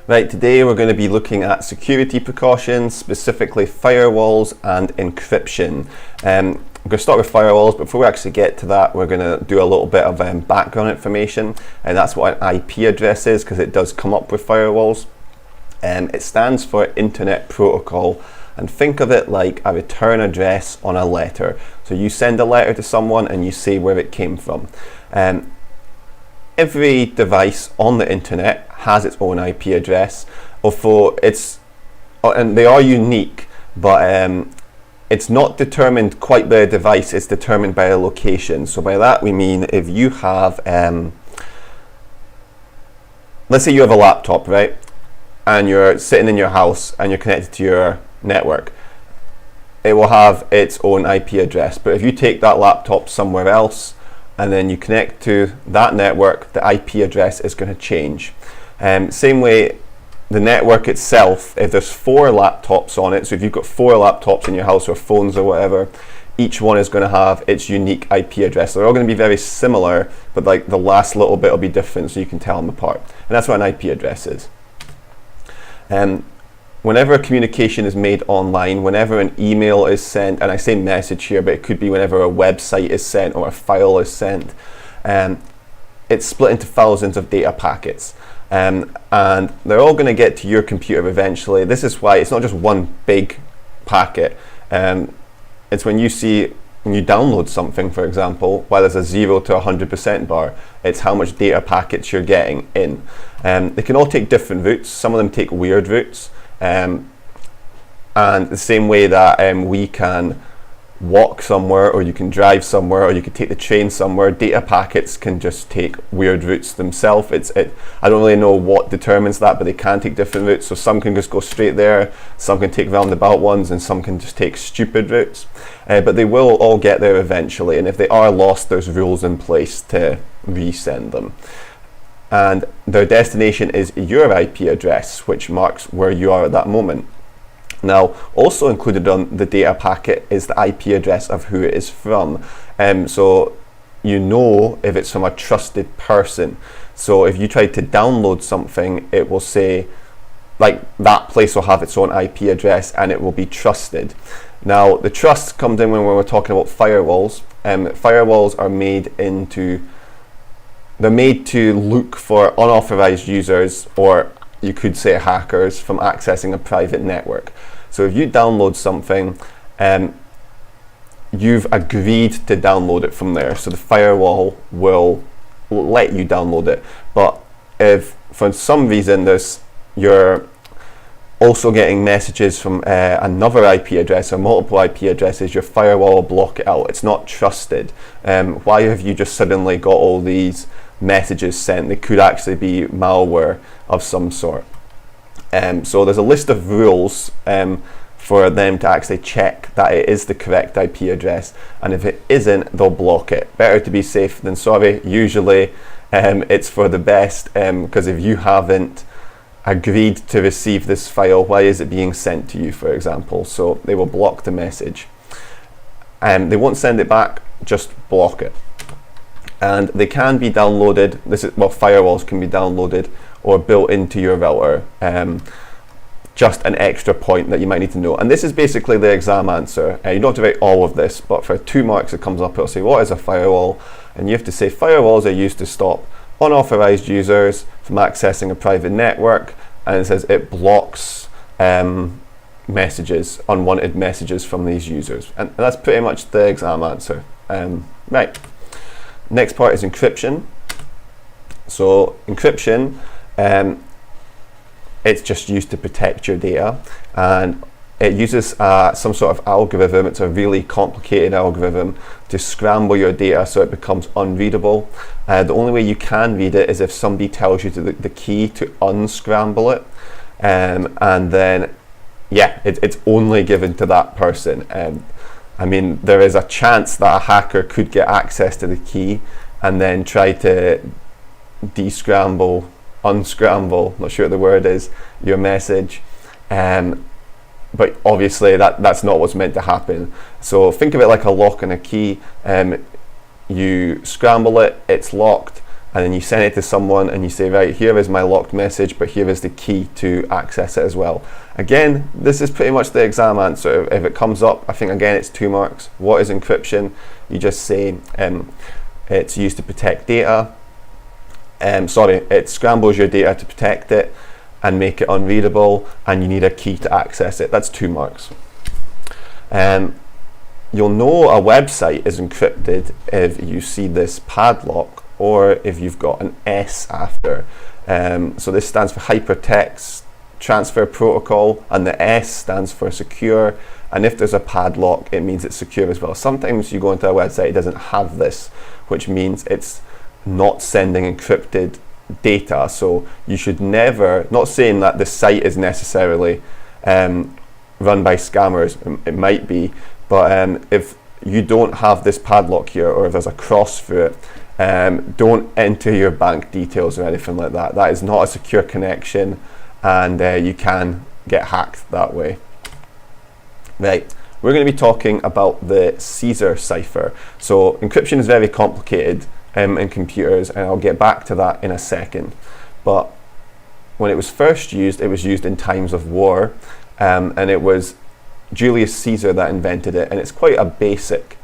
Right, today we're going to be looking at security precautions, specifically firewalls and encryption. I'm going to start with firewalls, but before we actually get to that, we're going to do a little bit of background information, and that's what an IP address is, because it does come up with firewalls. It stands for Internet Protocol, and think of it like a return address on a letter. So you send a letter to someone and you say where it came from. Every device on the internet has its own IP address, although and they are unique, but it's not determined quite by a device, it's determined by a location. So by that we mean if you have, let's say you have a laptop, right? And you're sitting in your house and you're connected to your network, it will have its own IP address. But if you take that laptop somewhere else and then you connect to that network, the IP address is going to change. Same way, the network itself, if there's 4 laptops on it, so if you've got 4 laptops in your house or phones or whatever, each one is going to have its unique IP address. They're all going to be very similar, but like the last little bit will be different, so you can tell them apart. And that's what an IP address is. Whenever a communication is made online, whenever an email is sent, and I say message here, but it could be whenever a website is sent or a file is sent, it's split into thousands of data packets. And they're all going to get to your computer eventually. This is why it's not just one big packet. It's when you download something, for example, while there's a 0 to 100% bar, it's how much data packets you're getting in. They can all take different routes. Some of them take weird routes. And the same way that we can walk somewhere, or you can drive somewhere, or you can take the train somewhere, data packets can just take weird routes themselves. I don't really know what determines that, but they can take different routes. So some can just go straight there, some can take roundabout ones, and some can just take stupid routes. But they will all get there eventually, and if they are lost, there's rules in place to resend them. And their destination is your IP address, which marks where you are at that moment. Now, also included on the data packet is the IP address of who it is from. So you know if it's from a trusted person. So if you try to download something, it will say, like, that place will have its own IP address and it will be trusted. Now, the trust comes in when we're talking about firewalls. Firewalls are they're made to look for unauthorized users, or you could say hackers, from accessing a private network. So if you download something, you've agreed to download it from there. So the firewall will let you download it. But if for some reason you're also getting messages from another IP address or multiple IP addresses, your firewall will block it out. It's not trusted. Why have you just suddenly got all these messages sent? They could actually be malware of some sort. So there's a list of rules for them to actually check that it is the correct IP address, and if it isn't, they'll block it. Better to be safe than sorry. Usually it's for the best, because if you haven't agreed to receive this file, why is it being sent to you, for example? So they will block the message. They won't send it back, just block it. And they can be downloaded. Firewalls can be downloaded or built into your router. Just an extra point that you might need to know. And this is basically the exam answer. You don't have to write all of this, but for 2 marks it comes up, it'll say, what is a firewall? And you have to say, firewalls are used to stop unauthorized users from accessing a private network. And it says it blocks messages, unwanted messages from these users. And that's pretty much the exam answer. Right. Next part is encryption. So encryption, it's just used to protect your data, and it uses some sort of algorithm. It's a really complicated algorithm to scramble your data so it becomes unreadable. The only way you can read it is if somebody tells you the key to unscramble it, and then it's only given to that person. I mean, there is a chance that a hacker could get access to the key and then try to unscramble, not sure what the word is, your message. But obviously that's not what's meant to happen. So think of it like a lock and a key. You scramble it, it's locked, and then you send it to someone and you say, right, here is my locked message, but here is the key to access it as well. Again, this is pretty much the exam answer. If it comes up, I think again it's 2 marks. What is encryption? You just say it's used to protect data. It scrambles your data to protect it and make it unreadable, and you need a key to access it. That's 2 marks. You'll know a website is encrypted if you see this padlock, or if you've got an S after. So this stands for Hypertext Transfer Protocol, and the S stands for secure. And if there's a padlock, it means it's secure as well. Sometimes you go into a website, it doesn't have this, which means it's not sending encrypted data. So you should never, not saying that the site is necessarily run by scammers, it might be, but if you don't have this padlock here, or if there's a cross through it, don't enter your bank details or anything like that. That is not a secure connection, and you can get hacked that way. Right, we're going to be talking about the Caesar cipher. So encryption is very complicated in computers, and I'll get back to that in a second. But when it was first used, it was used in times of war, and it was Julius Caesar that invented it, and it's quite a basic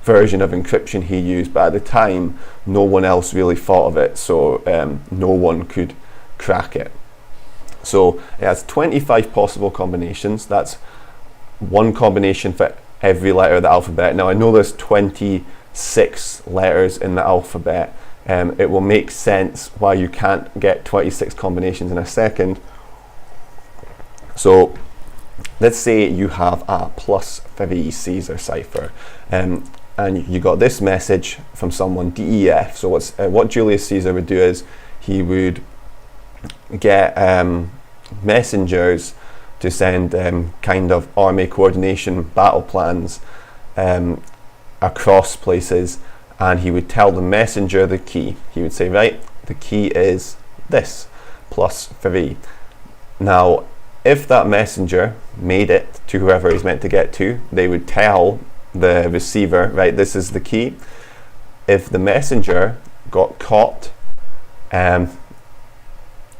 version of encryption he used, but at the time no one else really thought of it, so no one could crack it. So it has 25 possible combinations. That's one combination for every letter of the alphabet. Now I know there's 26 letters in the alphabet. It will make sense why you can't get 26 combinations in a second. So let's say you have a +3 Caesar cipher, and you got this message from someone, DEF. So what Julius Caesar would do is he would get messengers to send kind of army coordination battle plans across places, and he would tell the messenger the key. He would say, right, the key is this, +3. Now, if that messenger made it to whoever he's meant to get to, they would tell the receiver, right, this is the key. If the messenger got caught,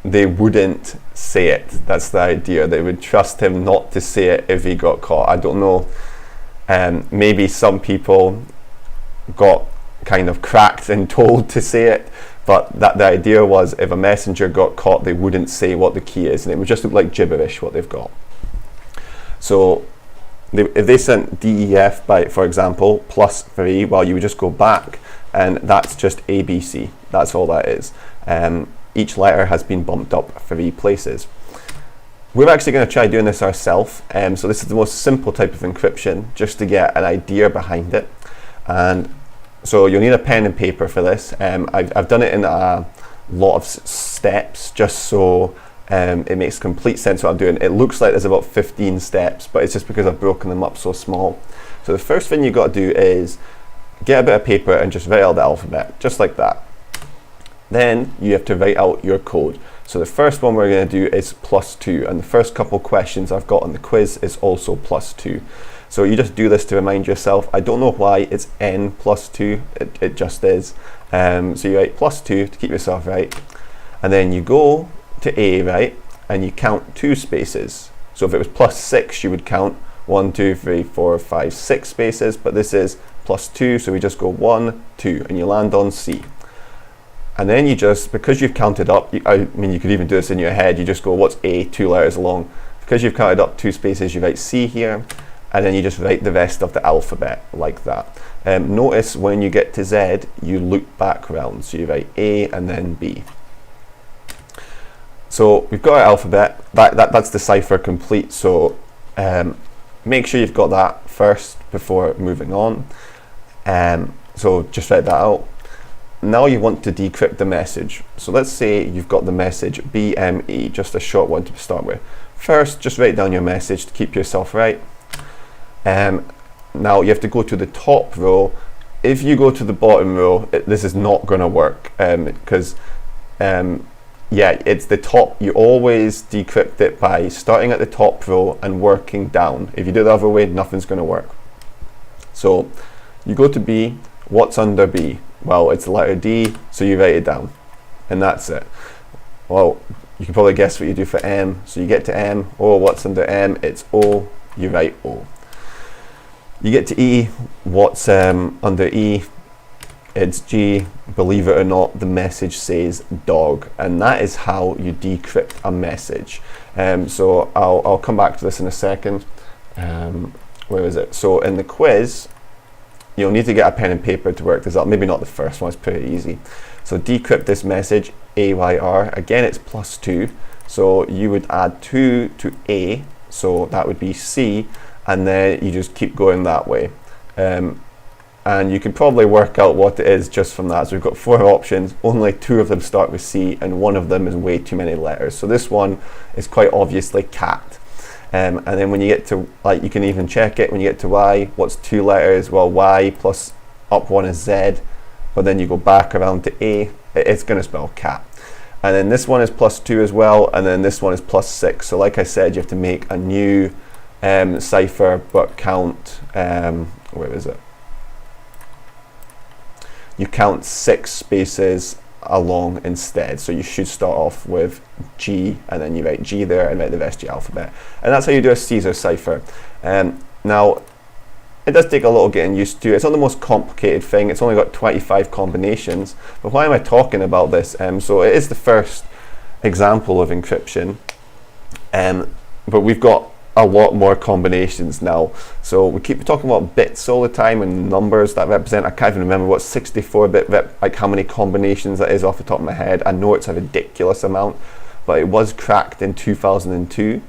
they wouldn't say it. That's the idea. They would trust him not to say it if he got caught. I don't know, maybe some people got kind of cracked and told to say it, but the idea was if a messenger got caught, they wouldn't say what the key is, and it would just look like gibberish what they've got. So if they sent DEF by, for example, +3, well, you would just go back, and that's just ABC. That's all that is. Each letter has been bumped up 3 places. We're actually going to try doing this ourselves. So this is the most simple type of encryption, just to get an idea behind it. And so you'll need a pen and paper for this. I've done it in a lot of steps, just so it makes complete sense what I'm doing. It looks like there's about 15 steps, but it's just because I've broken them up so small. So the first thing you've got to do is get a bit of paper and just write out the alphabet, just like that. Then you have to write out your code. So the first one we're going to do is +2, and the first couple questions I've got on the quiz is also +2. So you just do this to remind yourself. I don't know why it's n +2, it just is. So you write +2 to keep yourself right, and then you go to A, right, and you count 2 spaces. So if it was +6, you would count 1, 2, 3, 4, 5, 6 spaces, but this is +2, so we just go 1, 2, and you land on C. And then you just, because you've counted up, I mean, you could even do this in your head, you just go, what's A, 2 letters long? Because you've counted up 2 spaces, you write C here, and then you just write the rest of the alphabet like that. Notice when you get to Z, you loop back round, so you write A and then B. So we've got our alphabet, that's the cipher complete, so make sure you've got that first before moving on. So just write that out. Now you want to decrypt the message. So let's say you've got the message BME, just a short one to start with. First, just write down your message to keep yourself right. Now you have to go to the top row. If you go to the bottom row, this is not going to work, because yeah, it's the top. You always decrypt it by starting at the top row and working down. If you do it the other way, nothing's going to work. So you go to B. What's under B? Well, it's the letter D, so you write it down, and that's it. Well, you can probably guess what you do for M. So you get to M. Oh, what's under M? It's O. You write O. You get to E. What's under E? It's G. Believe it or not, the message says dog, and that is how you decrypt a message. So I'll come back to this in a second. Where is it? So in the quiz, you'll need to get a pen and paper to work this out. Maybe not the first one, it's pretty easy. So decrypt this message, AYR. Again, it's +2. So you would add 2 to A, so that would be C, and then you just keep going that way. And you can probably work out what it is just from that. So we've got 4 options, only 2 of them start with C, and 1 of them is way too many letters. So this one is quite obviously cat. And then when you get to, like, you can even check it when you get to Y. What's 2 letters? Well, Y plus up 1 is Z, but then you go back around to A, it's going to spell cat. And then this one is +2 as well, and then this one is +6. So like I said, you have to make a new cipher, but count, where is it? You count 6 spaces along instead. So you should start off with G, and then you write G there and write the rest of your alphabet. And that's how you do a Caesar cipher. Now, it does take a little getting used to. It's not the most complicated thing. It's only got 25 combinations. But why am I talking about this? So it is the first example of encryption. But we've got a lot more combinations now. So we keep talking about bits all the time and numbers that represent, I can't even remember what 64-bit, like how many combinations that is off the top of my head. I know it's a ridiculous amount, but it was cracked in 2002.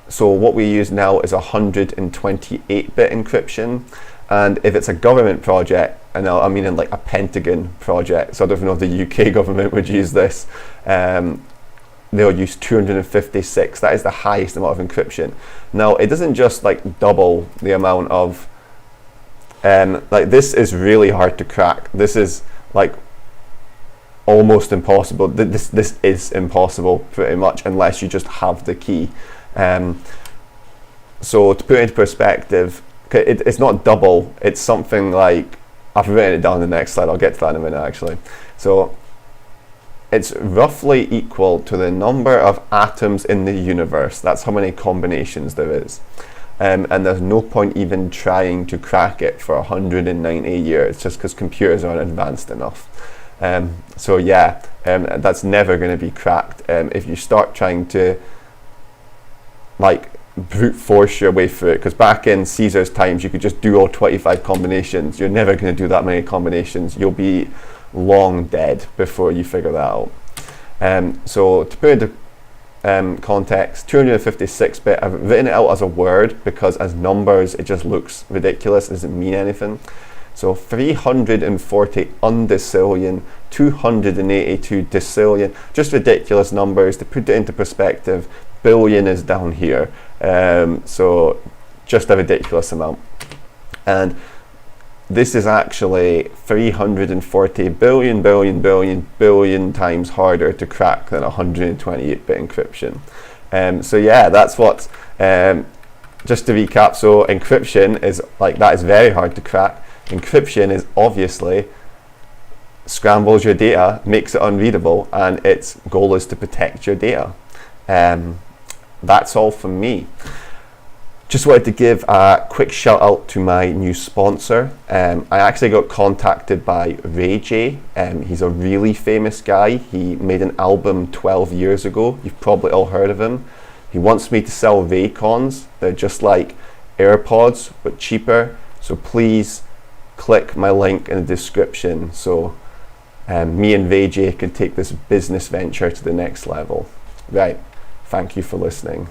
So what we use now is 128-bit encryption. And if it's a government project, and I mean in like a Pentagon project, so I don't know if the UK government would use this, they'll use 256. That is the highest amount of encryption. Now, it doesn't just like double the amount of, like this is really hard to crack. This is like almost impossible. This is impossible pretty much, unless you just have the key. So to put it into perspective, it's not double, it's something like, I've written it down in the next slide, I'll get to that in a minute actually. So it's roughly equal to the number of atoms in the universe. That's how many combinations there is. And there's no point even trying to crack it for 190 years, just because computers aren't advanced enough. So yeah, that's never going to be cracked. If you start trying to like brute force your way through it, because back in Caesar's times you could just do all 25 combinations. You're never going to do that many combinations. You'll be long dead before you figure that out. So to put it into context, 256-bit, I've written it out as a word because as numbers it just looks ridiculous, it doesn't mean anything. So 340 undecillion, 282 decillion, just ridiculous numbers. To put it into perspective, billion is down here, so just a ridiculous amount. And this is actually 340 billion times harder to crack than 128-bit encryption. So yeah, that's what, just to recap, so encryption is like, that is very hard to crack. Encryption is obviously scrambles your data, makes it unreadable, and its goal is to protect your data. That's all from me. Just wanted to give a quick shout out to my new sponsor. I actually got contacted by Ray J. He's a really famous guy. He made an album 12 years ago. You've probably all heard of him. He wants me to sell Raycons. They're just like AirPods, but cheaper. So please click my link in the description so me and Ray J can take this business venture to the next level. Right, thank you for listening.